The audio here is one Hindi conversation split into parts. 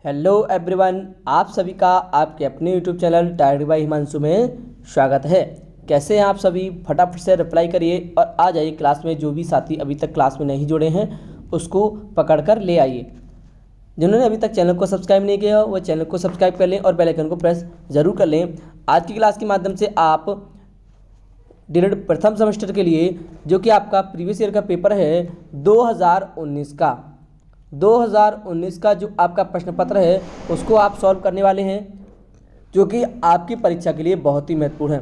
हेलो एवरीवन, आप सभी का आपके अपने YouTube channel diary by Himanshu में स्वागत है। कैसे हैं आप सभी? फटाफट से रिप्लाई करिए और आ जाइए क्लास में। जो भी साथी अभी तक क्लास में नहीं जुड़े हैं उसको पकड़ कर ले आइए। जिन्होंने अभी तक चैनल को सब्सक्राइब नहीं किया वो चैनल को सब्सक्राइब कर लें और बेल आइकन को प्रेस ज़रूर कर लें। आज की क्लास के माध्यम से आप डीएलएड प्रथम सेमेस्टर के लिए जो कि आपका प्रीवियस ईयर का पेपर है 2019 का जो आपका प्रश्न पत्र है उसको आप सॉल्व करने वाले हैं, जो कि आपकी परीक्षा के लिए बहुत ही महत्वपूर्ण है।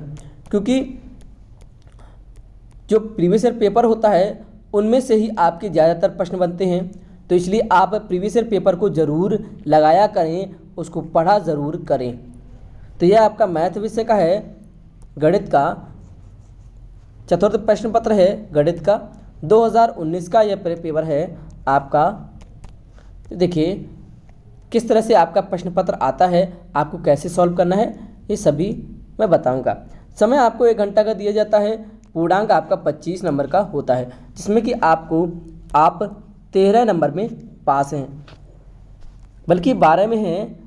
क्योंकि जो प्रीवियस ईयर पेपर होता है उनमें से ही आपके ज़्यादातर प्रश्न बनते हैं, तो इसलिए आप प्रीवियस ईयर पेपर को ज़रूर लगाया करें, उसको पढ़ा ज़रूर करें। तो यह आपका मैथ विषय का है, गणित का चतुर्थ प्रश्न पत्र है। गणित का 2019 का यह पेपर है आपका। देखिए किस तरह से आपका प्रश्न पत्र आता है, आपको कैसे सॉल्व करना है, ये सभी मैं बताऊंगा। समय आपको 1 घंटा का दिया जाता है। पूर्णांक आपका 25 नंबर का होता है, जिसमें कि आप 13 नंबर में पास हैं, बल्कि 12 में हैं।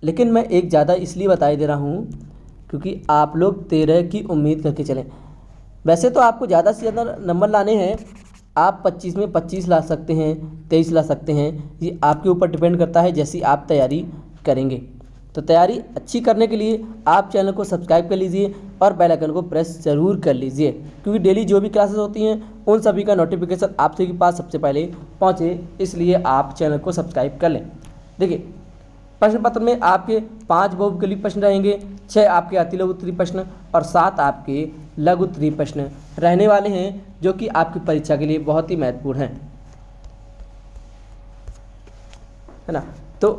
लेकिन मैं एक ज़्यादा इसलिए बताई दे रहा हूँ क्योंकि आप लोग 13 की उम्मीद करके चलें। वैसे तो आपको ज़्यादा से ज़्यादा नंबर लाने हैं, आप 25 में 25 ला सकते हैं, 23 ला सकते हैं। ये आपके ऊपर डिपेंड करता है जैसी आप तैयारी करेंगे। तो तैयारी अच्छी करने के लिए आप चैनल को सब्सक्राइब कर लीजिए और बेल आइकन को प्रेस ज़रूर कर लीजिए, क्योंकि डेली जो भी क्लासेस होती हैं उन सभी का नोटिफिकेशन आप सभी के पास सबसे पहले पहुँचे, इसलिए आप चैनल को सब्सक्राइब कर लें। देखिए प्रश्न पत्र में आपके 5 बहुविकल्पी प्रश्न रहेंगे, 6 आपके अति लघु उत्तरीय प्रश्न और 7 आपके लघु उत्तरीय प्रश्न रहने वाले हैं, जो कि आपकी परीक्षा के लिए बहुत ही महत्वपूर्ण हैं, है ना। तो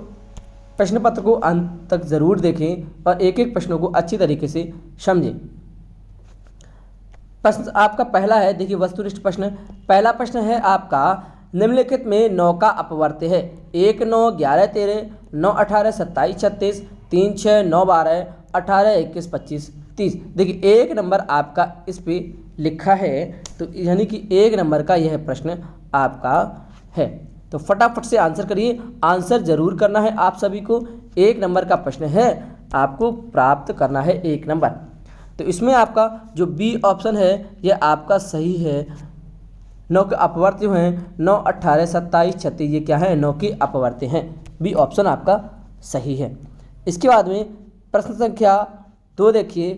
प्रश्न पत्र को अंत तक ज़रूर देखें और एक एक प्रश्नों को अच्छी तरीके से समझें। प्रश्न आपका पहला है, देखिए वस्तुनिष्ठ प्रश्न। पहला प्रश्न है आपका, निम्नलिखित में 9 का अपवर्त्य है। 1 9 11 13 9 18 27 36 3 6 9 12 18 21 25 30। देखिए 1 नंबर आपका इस पे लिखा है, तो यानी कि 1 नंबर का यह प्रश्न आपका है। तो फटाफट से आंसर करिए, आंसर जरूर करना है आप सभी को। 1 नंबर का प्रश्न है, आपको प्राप्त करना है 1 नंबर। तो इसमें आपका जो बी ऑप्शन है यह आपका सही है। 9 के अपवर्त्य हैं 9 18 27 36, ये क्या है? 9 के अपवर्त्य हैं। बी ऑप्शन आपका सही है। इसके बाद में प्रश्न संख्या 2 देखिए,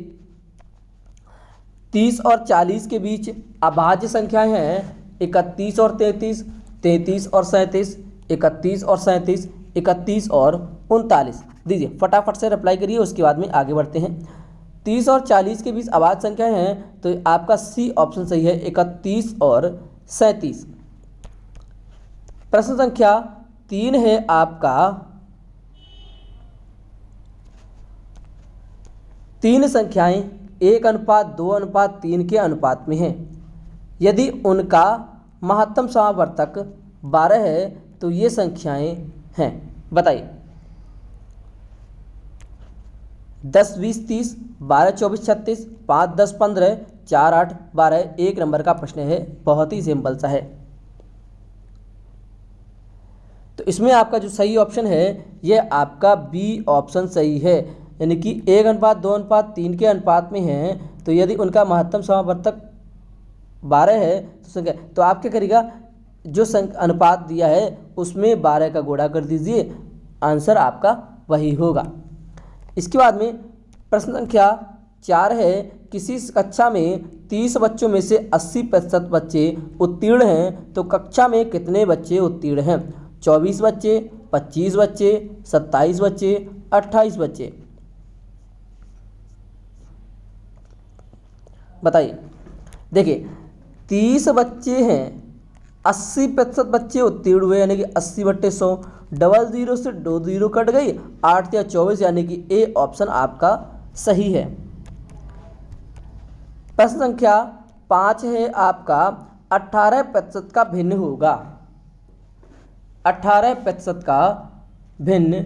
30 और 40 के बीच अभाज्य संख्याएं हैं 31 और 33, 33 और 37, 31 और 37, 31 और 39। दीजिए फटाफट से रिप्लाई करिए, उसके बाद में आगे बढ़ते हैं। 30 और 40 के बीच अभाज्य संख्याएं हैं, तो आपका सी ऑप्शन सही है, 31 और 37। प्रश्न संख्या 3 है आपका, 3 संख्याएं 1:2:3 के अनुपात में हैं। यदि उनका महत्तम समावर्तक 12 है तो ये संख्याएं हैं। बताइए। 10 20 30, 12 24 36, 5 10 15, 4 8 12। 1 नंबर का प्रश्न है, बहुत ही सिंपल सा है। तो इसमें आपका जो सही ऑप्शन है यह आपका बी ऑप्शन सही है, यानी कि 1:2:3 के अनुपात में हैं, तो यदि उनका महत्तम समावर्तक 12 है तो आप क्या करिएगा, जो अनुपात दिया है उसमें 12 का गुणा कर दीजिए, आंसर आपका वही होगा। इसके बाद में प्रश्न संख्या 4 है, किसी कक्षा में 30 बच्चों में से 80% बच्चे उत्तीर्ण हैं, तो कक्षा में कितने बच्चे उत्तीर्ण हैं? 24 बच्चे, 25 बच्चे, 27 बच्चे, 28 बच्चे। बताइए। देखिए 30 बच्चे हैं, 80% बच्चे उत्तीर्ण हुए, यानी कि 80/100। 00 से 2 0 कट गई, 8 या 24, यानी कि ए ऑप्शन आपका सही है। प्रश्न संख्या 5 है आपका, 18% का भिन्न होगा। 18% का भिन्न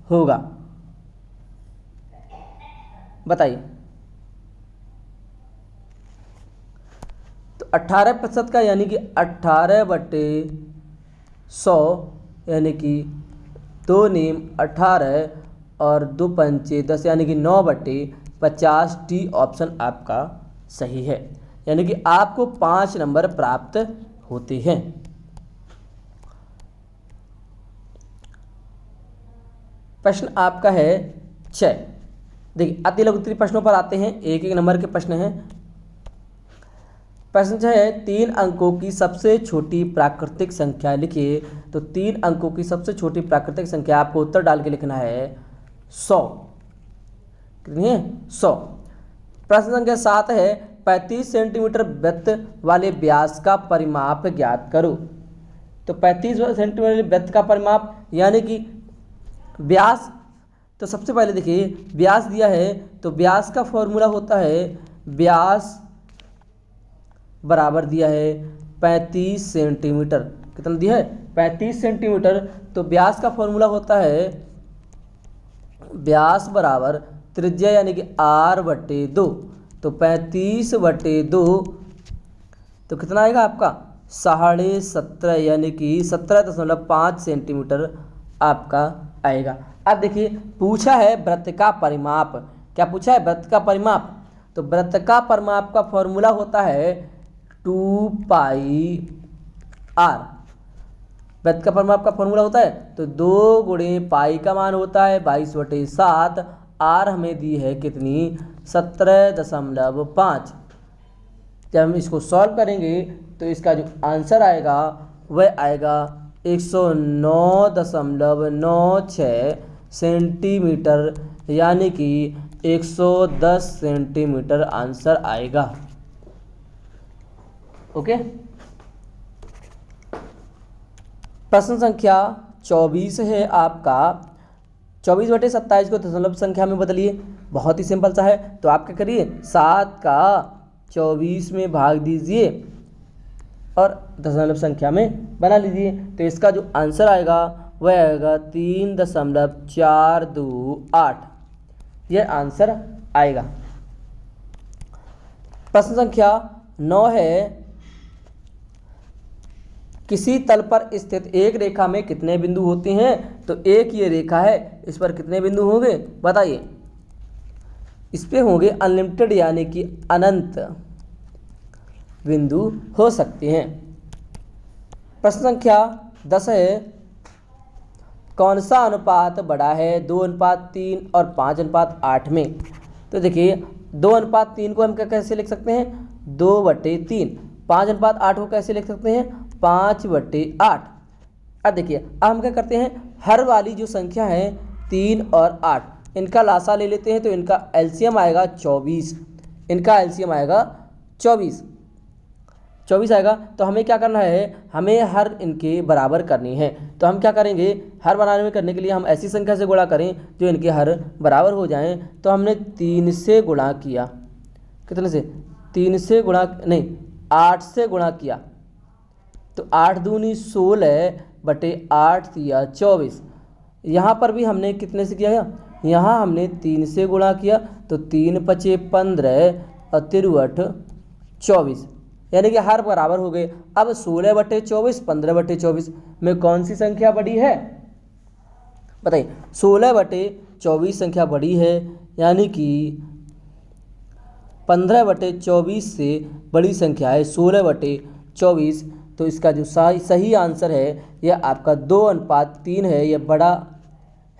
होगा, बताइए। तो 18% का यानी कि 18/100, यानी कि 2 नीम 18 और 2 पंचे 10 यानी कि 9/50। डी ऑप्शन आपका सही है, यानी कि आपको 5 नंबर प्राप्त होते हैं। प्रश्न आपका है 6। देखिए अति लघु उत्तरीय प्रश्नों पर आते हैं, एक एक नंबर के प्रश्न हैं। प्रश्न 6 है 3 अंकों की सबसे छोटी प्राकृतिक संख्या लिखिए। तो 3 अंकों की सबसे छोटी प्राकृतिक संख्या आपको उत्तर डाल के लिखना है 100। कितनी है? 100। प्रश्न संख्या 7 है 35 सेंटीमीटर वृत्त वाले व्यास का परिमाप ज्ञात करो। तो 35 सेंटीमीटर वृत्त का परिमाप यानी कि व्यास, तो सबसे पहले देखिए व्यास दिया है, तो व्यास का फॉर्मूला होता है व्यास बराबर दिया है 35 सेंटीमीटर। कितना दिया है? 35 सेंटीमीटर। तो व्यास का फॉर्मूला होता है व्यास बराबर त्रिज्या यानी कि r/2। तो 35/2 तो कितना आएगा आपका 17.5 यानी कि 17.5 सेंटीमीटर आपका आएगा। अब देखिए पूछा है वृत्त का परिमाप। क्या पूछा है? वृत्त का परिमाप। तो वृत्त का परिमाप का फॉर्मूला होता है 2πr। वृत्त का परिमाप का फॉर्मूला होता है तो 2 गुणे पाई का मान होता है 22/7। आर हमें दी है कितनी? 17.5। जब हम इसको सॉल्व करेंगे तो इसका जो आंसर आएगा वह आएगा 109.96 सेंटीमीटर, यानी कि 110 सेंटीमीटर आंसर आएगा। ओके। प्रश्न संख्या 24 है आपका। 24/27 को दशमलव संख्या में बदलिए। बहुत ही सिंपल सा है। तो आप क्या करिए 7 का 24 में भाग दीजिए और दशमलव संख्या में बना लीजिए। तो इसका जो आंसर आएगा वह आएगा 3.428। यह आंसर आएगा। प्रश्न संख्या 9 है किसी तल पर स्थित एक रेखा में कितने बिंदु होते हैं? तो एक ये रेखा है, इस पर कितने बिंदु होंगे बताइए? इस पे होंगे अनलिमिटेड यानी कि अनंत बिंदु हो सकते हैं। प्रश्न संख्या 10 है कौन सा अनुपात बड़ा है 2:3 और 5:8 में? तो देखिए 2:3 को हम कैसे लिख सकते हैं? 2/3। 5:8 को कैसे लिख सकते हैं? 5/8। अब देखिए अब हम क्या करते हैं, हर वाली जो संख्या है 3 और 8 इनका लासा ले लेते हैं। तो इनका एलसीएम आएगा 24। इनका एलसीएम आएगा 24 आएगा। तो हमें क्या करना है, हमें हर इनके बराबर करनी है। तो हम क्या करेंगे, हर बनाने में करने के लिए हम ऐसी संख्या से गुणा करें जो इनके हर बराबर हो जाएं। तो हमने 3 से गुणा किया। कितने से? 3 से गुणा नहीं 8 से गुणा किया। तो 8 दूनी 16/8 दिया 24। यहाँ पर भी हमने कितने से किया? यहाँ हमने 3 से गुणा किया। तो 3 × 5 = 15 और 3 × 24 यानी कि हर बराबर हो गए। अब 16/24 15/24 में कौन सी संख्या बड़ी है बताइए? 16/24 संख्या बड़ी है, यानी कि 15/24 से बड़ी संख्या है 16/24। तो इसका जो सही आंसर है यह आपका 2:3 है। यह बड़ा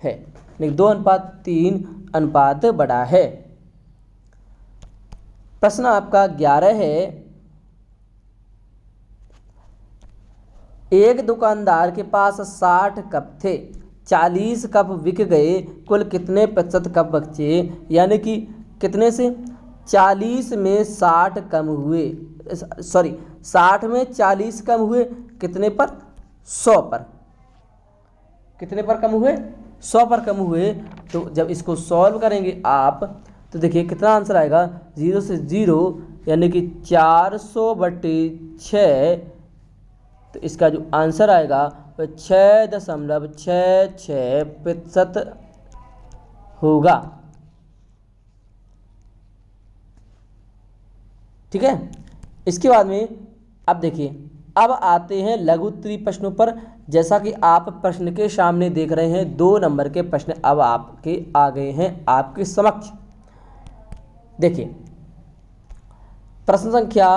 है, नहीं 2:3 अनुपात बड़ा है। प्रश्न आपका 11 है एक दुकानदार के पास 60 कप थे, 40 कप बिक गए, कुल कितने प्रतिशत कप बचे? यानी कि कितने से 40 में 60 कम हुए, सॉरी 60 में 40 कम हुए, कितने पर? 100 पर। कितने पर कम हुए? 100 पर कम हुए। तो जब इसको सॉल्व करेंगे आप तो देखिए कितना आंसर आएगा, 0 से 0 यानी कि 400/6। तो इसका जो आंसर आएगा वह 6.66% होगा। ठीक है। इसके बाद में अब देखिए, अब आते हैं लघु उत्तरीय प्रश्नों पर जैसा कि आप प्रश्न के सामने देख रहे हैं, 2 नंबर के प्रश्न अब आपके आ गए हैं आपके समक्ष। देखिए, प्रश्न संख्या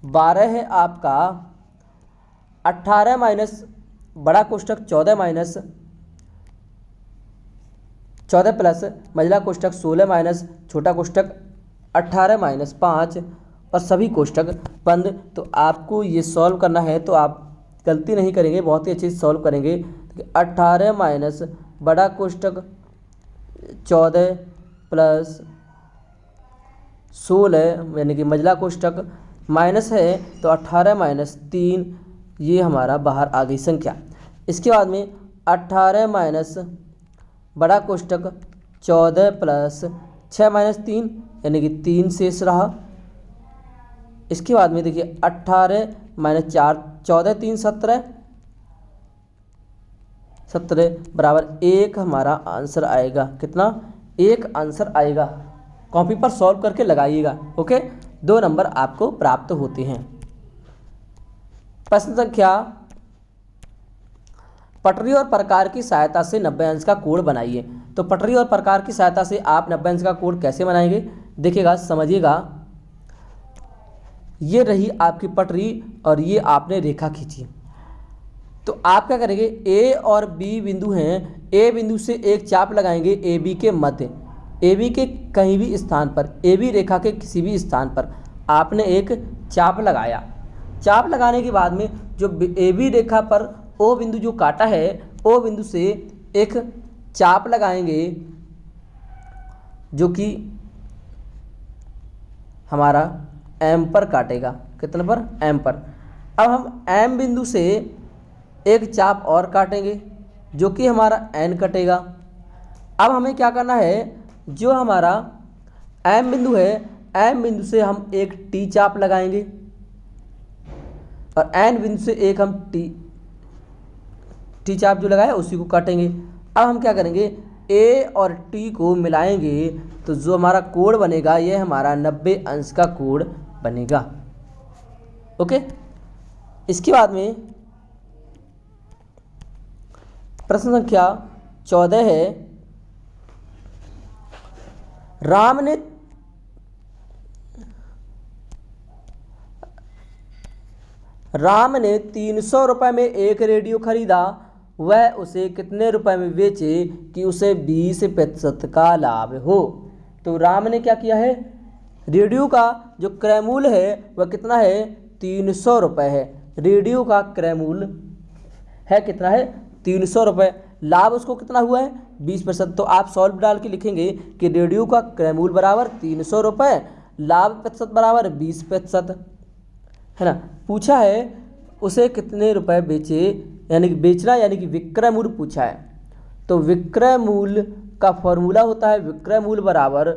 12 है आपका 18 माइनस बड़ा कोष्ठक 14 माइनस 14 प्लस मझला कोष्ठक 16 माइनस छोटा कोष्ठक 18 माइनस 5 और सभी कोष्ठक बंद। तो आपको ये सॉल्व करना है, तो आप गलती नहीं करेंगे, बहुत ही अच्छे से सॉल्व करेंगे। 18 माइनस बड़ा कोष्ठक 14 प्लस 16 यानी कि मझला कोष्ठक माइनस है, तो 18 माइनस 3 ये हमारा बाहर आ गई संख्या। इसके बाद में 18 माइनस बड़ा कोष्ठक 14 प्लस 6 माइनस 3 यानी कि 3 शेष रहा। इसके बाद में देखिए 18 माइनस 4 14 3 17 17 बराबर 1 हमारा आंसर आएगा। कितना? 1 आंसर आएगा। कॉपी पर सॉल्व करके लगाइएगा। ओके, 2 नंबर आपको प्राप्त होते हैं। प्रश्न संख्या पटरी और प्रकार की सहायता से 90 अंश का कोण बनाइए। तो पटरी और प्रकार की सहायता से आप 90 अंश का कोण कैसे बनाएंगे? देखिएगा, समझिएगा। ये रही आपकी पटरी और ये आपने रेखा खींची। तो आप क्या करेंगे, ए और बी बिंदु हैं, ए बिंदु से एक चाप लगाएंगे ए बी के मध्य, ए बी के कहीं भी स्थान पर, ए बी रेखा के किसी भी स्थान पर आपने एक चाप लगाया। चाप लगाने के बाद में जो ए बी रेखा पर ओ बिंदु जो काटा है, ओ बिंदु से एक चाप लगाएंगे जो कि हमारा एम पर काटेगा। कितने पर? एम पर। अब हम एम बिंदु से एक चाप और काटेंगे जो कि हमारा एन कटेगा। अब हमें क्या करना है, जो हमारा एम बिंदु है, एम बिंदु से हम एक टी चाप लगाएंगे और एन बिंदु से एक हम टी चाप जो लगाए उसी को काटेंगे। अब हम क्या करेंगे, ए और टी को मिलाएंगे तो जो हमारा कोण बनेगा यह हमारा 90 अंश का कोण बनेगा। ओके, इसके बाद में प्रश्न संख्या 14 है, राम ने 300 रुपये में एक रेडियो खरीदा, वह उसे कितने रुपए में बेचे कि उसे 20% का लाभ हो। तो राम ने क्या किया है, रेडियो का जो क्रय मूल्य है वह कितना है, 300 रुपये है। रेडियो का क्रय मूल्य है कितना है, 300 रुपये। लाभ उसको कितना हुआ है, 20%। तो आप सॉल्व डाल के लिखेंगे कि रेडियो का क्रय मूल्य बराबर 300 रुपये, लाभ प्रतिशत बराबर 20%, है ना। पूछा है उसे कितने रुपए बेचे, यानी कि बेचना यानी कि विक्रय मूल्य पूछा है। तो विक्रय मूल्य का फॉर्मूला होता है, विक्रय मूल्य बराबर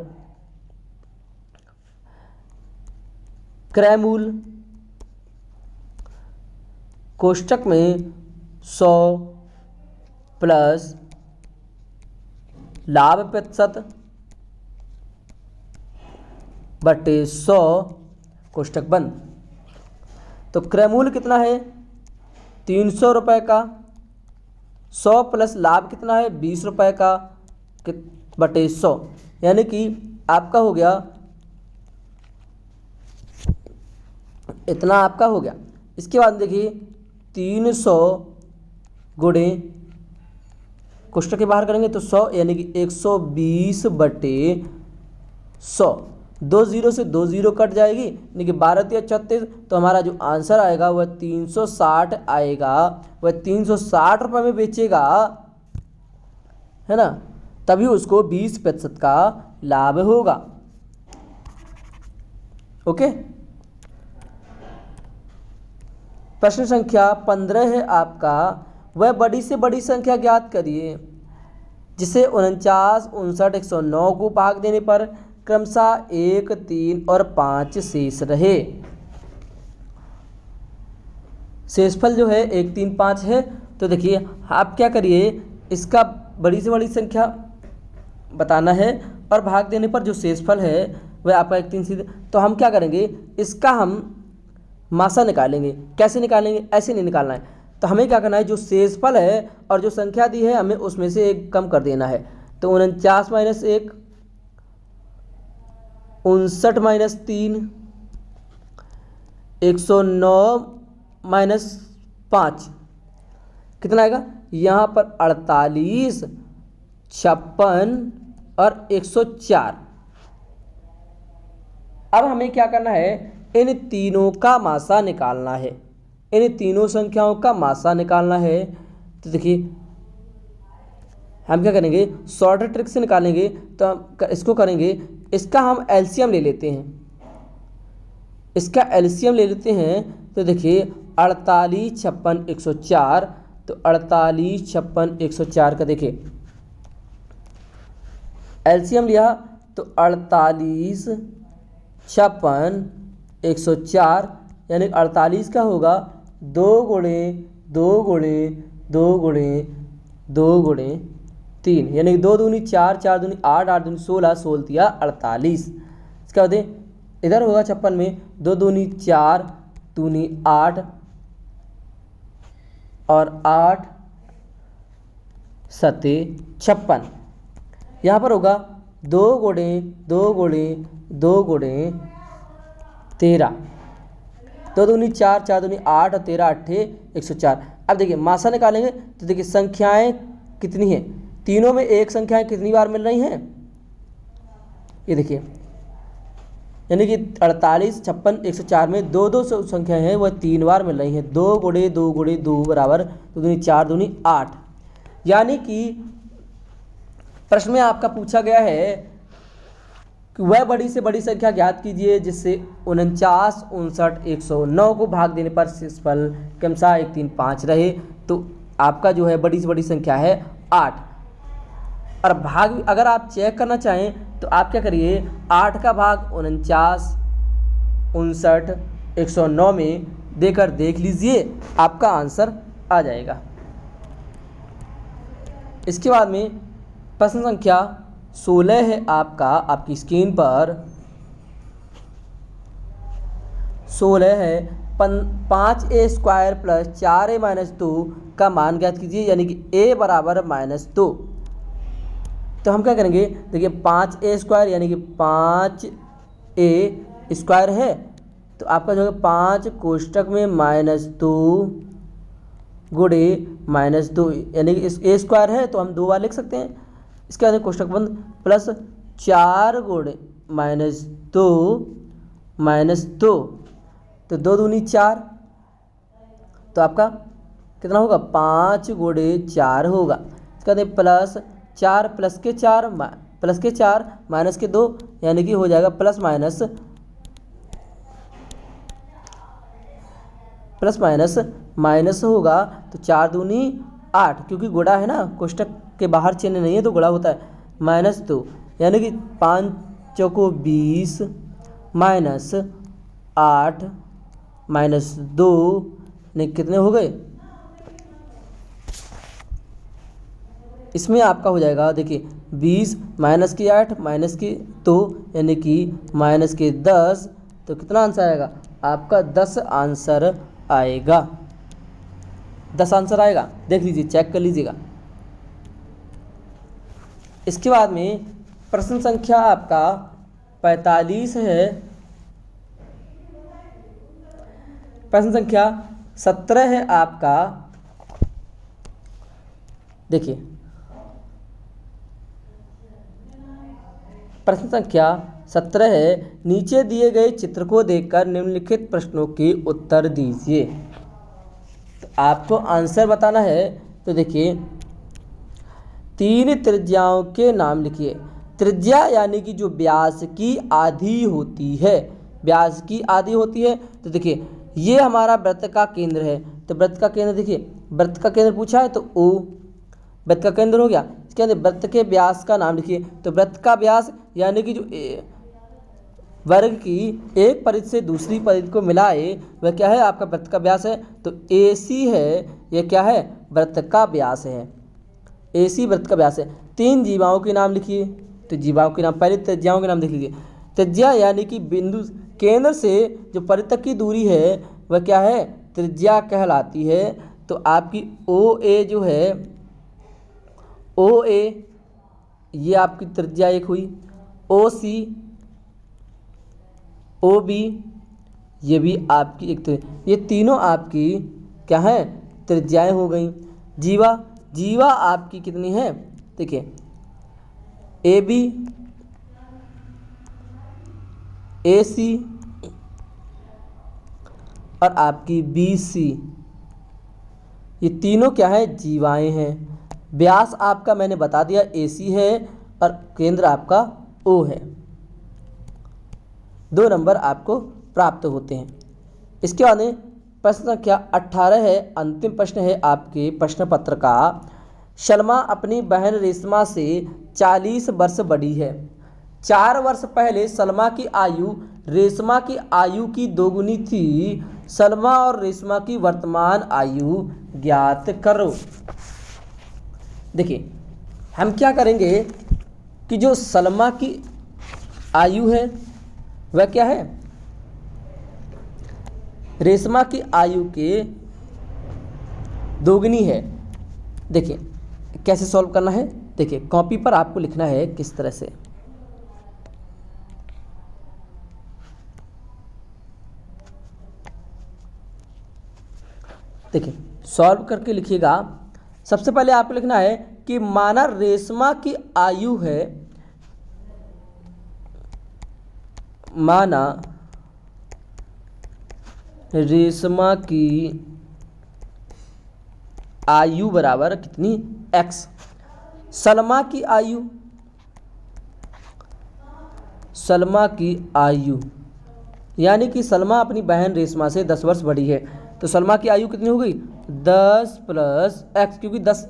क्रय मूल्य कोष्ठक में 100 प्लस लाभ प्रतिशत बटे 100 कोष्ठक बंद। तो क्रय मूल्य कितना है, 300 रुपये का, 100 प्लस लाभ कितना है, 20 रुपये का बटे 100, यानी कि आपका हो गया इतना, आपका हो गया। इसके बाद देखिए 300 गुणे कोष्ठक के बाहर करेंगे तो 100 यानी कि 120 बटे 100, 2 जीरो से 2 जीरो कट जाएगी, यानी कि 12 या 36। तो हमारा जो आंसर आएगा वह 360 आएगा। वह 360 रुपये में बेचेगा, है ना, तभी उसको 20% का लाभ होगा। ओके, प्रश्न संख्या 15 है आपका, वह बड़ी से बड़ी संख्या ज्ञात करिए जिसे 49, 59, 109 को भाग देने पर क्रमशः 1, 3 और 5 शेष रहे। शेषफल जो है 1, 3, 5 है। तो देखिए आप क्या करिए, इसका बड़ी से बड़ी संख्या बताना है और भाग देने पर जो शेषफल है वह आपका 1, 3 सीधे। तो हम क्या करेंगे, इसका हम मासा निकालेंगे। कैसे निकालेंगे, ऐसे नहीं निकालना है। तो हमें क्या करना है, जो शेषफल है और जो संख्या दी है हमें उसमें से एक कम कर देना है। तो 49 माइनस 1, 59 माइनस 3, 109 माइनस 5, कितना आएगा यहाँ पर 48, 56 और 104। अब हमें क्या करना है, इन तीनों का मासा निकालना है, इन तीनों संख्याओं का मासा निकालना है। तो देखिए हम क्या करेंगे, शॉर्ट ट्रिक से निकालेंगे। तो हम इसको करेंगे, इसका हम एलसीएम ले लेते हैं, इसका एलसीएम ले लेते हैं। तो देखिए 48, 56, 104, तो 48, 56, 104 का देखिए एलसीएम लिया तो 48, 56, 104 यानी 48 का होगा 2 गुणे 2 गुणे 2 गुणे 2 गुणे 3 यानी 2 दूनी 4, 4 दूनी 8, 8 दूनी 16, 16 दिया 48। इसका बाद इधर होगा 56 में 2 दूनी 4, दूनी 8 और 8 सत्ते 56। यहाँ पर होगा 2 गुणे 2 गुणे 2 गुणे 13, 2 दूनी 4, 4 दूनी 8 और 13 अट्ठे 104। अब देखिए मासा निकालेंगे तो देखिए संख्याएं कितनी हैं, तीनों में एक संख्याएं कितनी बार मिल रही हैं, ये देखिए यानी कि 48, 56, 104 में 2 2 संख्याएं हैं वह 3 बार मिल रही हैं। 2 गुणे 2 गुणे 2 बराबर 2 दूनी 4 दूनी 8। यानी कि प्रश्न में आपका पूछा गया है कि वह बड़ी से बड़ी संख्या ज्ञात कीजिए जिससे 49, 59, 109 को भाग देने पर शेषफल क्रमशः 1, 3, 5 रहे। तो आपका जो है बड़ी से बड़ी संख्या है 8। और भाग अगर आप चेक करना चाहें तो आप क्या करिए, 8 का भाग 49, 59, 109 में देकर देख लीजिए, आपका आंसर आ जाएगा। इसके बाद में प्रश्न संख्या 16 है आपका, आपकी स्क्रीन पर 16 है 5a² प्लस 4a माइनस 2 का मान ज्ञात कीजिए, यानी कि a बराबर -2। तो हम क्या करेंगे, देखिए 5a² यानी कि 5a² है तो आपका जो है 5 कोष्टक में -2 गुणे -2 यानी कि इस a² है तो हम 2 बार लिख सकते हैं। इसके बाद कोष्टक बंद प्लस 4 गुणे -2 -2 तो 2 दूनी 4, तो आपका कितना होगा 5 गुणे 4 होगा। इसके बाद प्लस 4 प्लस के 4 माइनस के 2 यानी कि हो जाएगा प्लस माइनस होगा तो 4 दूनी 8, क्योंकि गुणा है ना, कोष्टक के बाहर चिन्ह नहीं है तो गुणा होता है -2 यानी कि 5 चौको 20 माइनस 8 माइनस 2 नहीं कितने हो गए, इसमें आपका हो जाएगा देखिए 20 माइनस की 8 माइनस की 2 यानी कि माइनस के 10, तो कितना आंसर आएगा आपका 10 आंसर आएगा, 10 आंसर आएगा। देख लीजिए, चेक कर लीजिएगा। इसके बाद में प्रश्न संख्या आपका 45 है, प्रश्न संख्या 17 है आपका। देखिए प्रश्न संख्या 17 है, नीचे दिए गए चित्र को देखकर निम्नलिखित प्रश्नों के उत्तर दीजिए। तो आपको आंसर बताना है। तो देखिए 3 त्रिज्याओं के नाम लिखिए। त्रिज्या यानी कि जो व्यास की आधी होती है, व्यास की आधी होती है। तो देखिए ये हमारा वृत्त का केंद्र है, तो वृत्त का केंद्र देखिए, वृत्त का केंद्र पूछा है तो O वृत्त का केंद्र हो गया। इसके बाद वृत्त के व्यास का नाम लिखिए। तो वृत्त का व्यास यानी कि जो वर्ग की एक परिध से दूसरी परिध को मिलाए वह क्या है, आपका वृत्त का व्यास है। तो AC है, यह क्या है, वृत्त का व्यास है। AC वृत्त का व्यास है। 3 जीवाओं के नाम लिखिए। तो जीवाओं के नाम, पहले त्रिज्याओं के नाम देख लीजिए। त्रिज्या यानी कि बिंदु केंद्र से जो परिध तक की दूरी है वह क्या है, त्रिज्या कहलाती है। तो आपकी ओ ए जो है, ओ ए ये आपकी त्रिज्या एक हुई, ओ सी, ओ बी ये भी आपकी एक ये तीनों आपकी क्या है, त्रिज्याएं हो गई। जीवा, जीवा आपकी कितनी है, देखिए ए बी, ए सी और आपकी बी सी, ये तीनों क्या है, जीवाएं हैं। व्यास आपका मैंने बता दिया ए सी है और केंद्र आपका ओ है। 2 नंबर आपको प्राप्त होते हैं। इसके बाद में प्रश्न संख्या 18 है, अंतिम प्रश्न है आपके प्रश्न पत्र का। सलमा अपनी बहन रेशमा से 40 वर्ष बड़ी है। 4 वर्ष पहले सलमा की आयु रेशमा की आयु की दोगुनी थी। सलमा और रेशमा की वर्तमान आयु ज्ञात करो। देखिए हम क्या करेंगे कि जो सलमा की आयु है वह क्या है, रेशमा की आयु के दोगुनी है। देखिए कैसे सॉल्व करना है, देखिए कॉपी पर आपको लिखना है किस तरह से। देखिए सॉल्व करके लिखिएगा। सबसे पहले आपको लिखना है कि माना रेशमा की आयु है, माना रेशमा की आयु बराबर कितनी, x। सलमा की आयु, सलमा की आयु यानी कि सलमा अपनी बहन रेशमा से 10 वर्ष बड़ी है, तो सलमा की आयु कितनी हो गई, 10 प्लस x, क्योंकि 10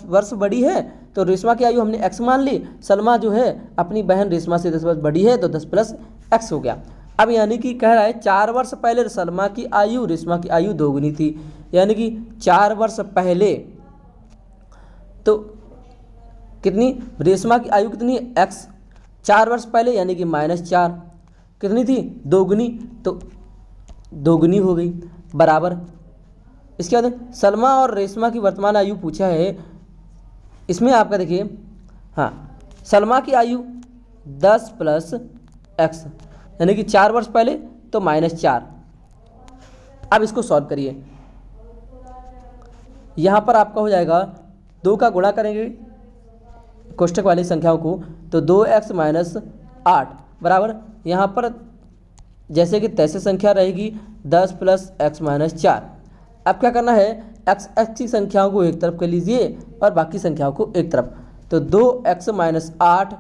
वर्ष बड़ी है तो रेशमा की आयु हमने x मान ली। सलमा जो है अपनी बहन रेशमा से 10 वर्ष बड़ी है तो 10 प्लस x हो गया। अब यानी कि कह रहा है 4 वर्ष पहले सलमा की आयु रेशमा की आयु दोगुनी थी, यानी कि 4 वर्ष पहले तो कितनी, रेशमा की आयु कितनी है, x। 4 वर्ष पहले यानी कि -4 कितनी थी, दोगुनी, तो दोगुनी हो गई बराबर। इसके बाद सलमा और रेशमा की वर्तमान आयु पूछा है। इसमें आपका देखिए, हाँ सलमा की आयु 10 प्लस x यानी कि 4 वर्ष पहले तो -4। अब इसको सॉल्व करिए। यहाँ पर आपका हो जाएगा 2 का गुणा करेंगे कोष्ठक वाली संख्याओं को तो 2x - 8 बराबर, यहाँ पर जैसे कि तैसे संख्या रहेगी 10 प्लस x - 4। अब क्या करना है, x की संख्याओं को एक तरफ कर लीजिए और बाकी संख्याओं को एक तरफ, तो 2x - 8।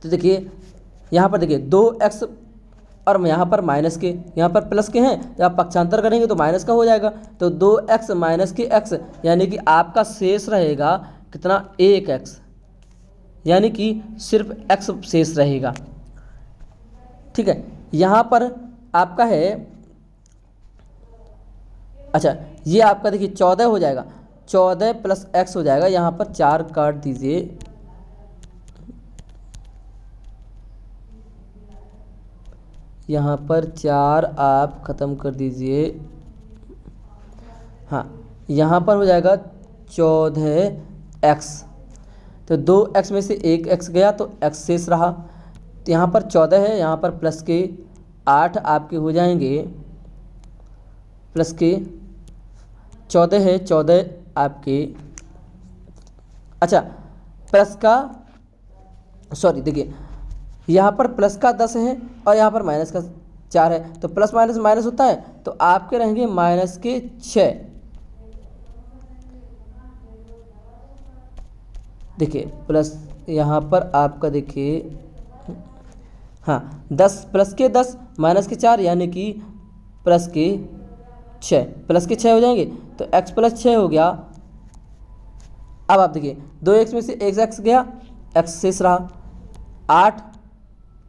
तो देखिए यहाँ पर देखिए 2x और यहाँ पर माइनस के, यहाँ पर प्लस के हैं, जब पक्षांतर करेंगे तो माइनस का हो जाएगा, तो 2x माइनस के x यानी कि आपका शेष रहेगा कितना, 1x, यानी कि सिर्फ x शेष रहेगा। ठीक है, यहाँ पर आपका है, अच्छा ये आपका देखिए 14 हो जाएगा, 14 प्लस x हो जाएगा। यहाँ पर 4 काट दीजिए, यहाँ पर 4 आप ख़त्म कर दीजिए। हाँ यहाँ पर हो जाएगा 14x, तो 2x में से 1x गया तो x शेष रहा, तो यहाँ पर 14 है, यहाँ पर प्लस के 8 आपके हो जाएंगे, प्लस के 14 है, 14 आपके, अच्छा प्लस का, सॉरी देखिए यहाँ पर प्लस का 10 है और यहाँ पर माइनस का 4 है, तो प्लस माइनस माइनस होता है, तो आपके रहेंगे माइनस के 6। देखिए प्लस यहाँ पर आपका देखिए, हाँ 10 प्लस के 10 माइनस के 4 यानी कि प्लस के 6, प्लस के 6 हो जाएंगे, तो x प्लस 6 हो गया। अब आप देखिए 2x में से 1x गया, x शेष रहा, 8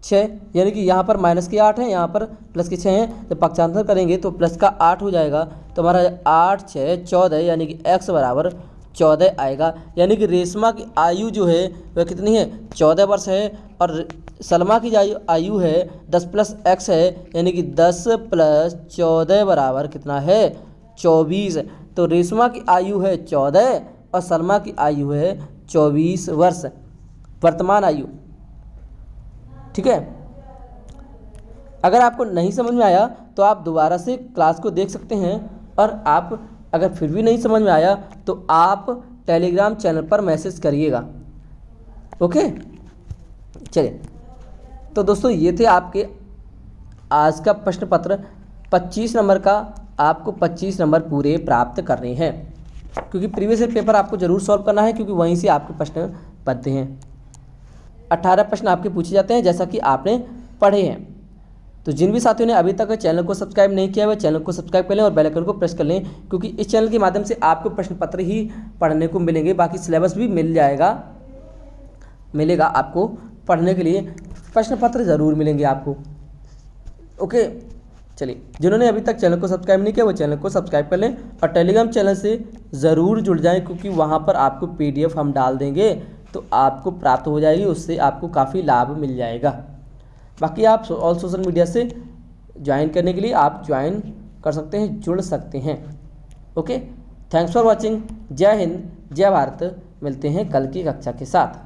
6 यानी कि यहाँ पर माइनस के 8 है, यहाँ पर प्लस के 6 हैं, जब पक्षांतर करेंगे तो प्लस का 8 हो जाएगा, तो हमारा 8 6 14 यानी कि x बराबर 14 आएगा। यानी कि रेशमा की आयु जो है वह कितनी है, 14 वर्ष है और सलमा की जो आयु है 10 प्लस x है, यानी कि 10 प्लस 14 बराबर कितना है 24। तो रेशमा की आयु है 14 और सलमा की आयु है 24 वर्ष, वर्तमान आयु। ठीक है। अगर आपको नहीं समझ में आया तो आप दोबारा से क्लास को देख सकते हैं, और आप अगर फिर भी नहीं समझ में आया तो आप टेलीग्राम चैनल पर मैसेज करिएगा। ओके, चलिए। तो दोस्तों ये थे आपके आज का प्रश्न पत्र 25 नंबर का। आपको 25 नंबर पूरे प्राप्त करने हैं, क्योंकि प्रीवियस ईयर पेपर आपको ज़रूर सॉल्व करना है, क्योंकि वहीं से आपके प्रश्न बनते हैं। 18 प्रश्न आपके पूछे जाते हैं जैसा कि आपने पढ़े हैं। तो जिन भी साथियों ने अभी तक चैनल को सब्सक्राइब नहीं किया, वह चैनल को सब्सक्राइब कर लें और बेल आइकन को प्रेस कर लें, क्योंकि इस चैनल के माध्यम से आपको प्रश्न पत्र ही पढ़ने को मिलेंगे, बाकी सिलेबस भी मिलेगा आपको पढ़ने के लिए, प्रश्न पत्र ज़रूर मिलेंगे आपको। ओके, चलिए। जिन्होंने अभी तक चैनल को सब्सक्राइब नहीं किया वो चैनल को सब्सक्राइब कर लें और टेलीग्राम चैनल से ज़रूर जुड़ जाएं, क्योंकि वहाँ पर आपको PDF हम डाल देंगे तो आपको प्राप्त हो जाएगी, उससे आपको काफ़ी लाभ मिल जाएगा। बाकी आप ऑल सोशल मीडिया से ज्वाइन करने के लिए आप ज्वाइन कर सकते हैं, जुड़ सकते हैं। Okay, thanks for watching. जय हिंद, जय भारत। मिलते हैं कल की कक्षा के साथ।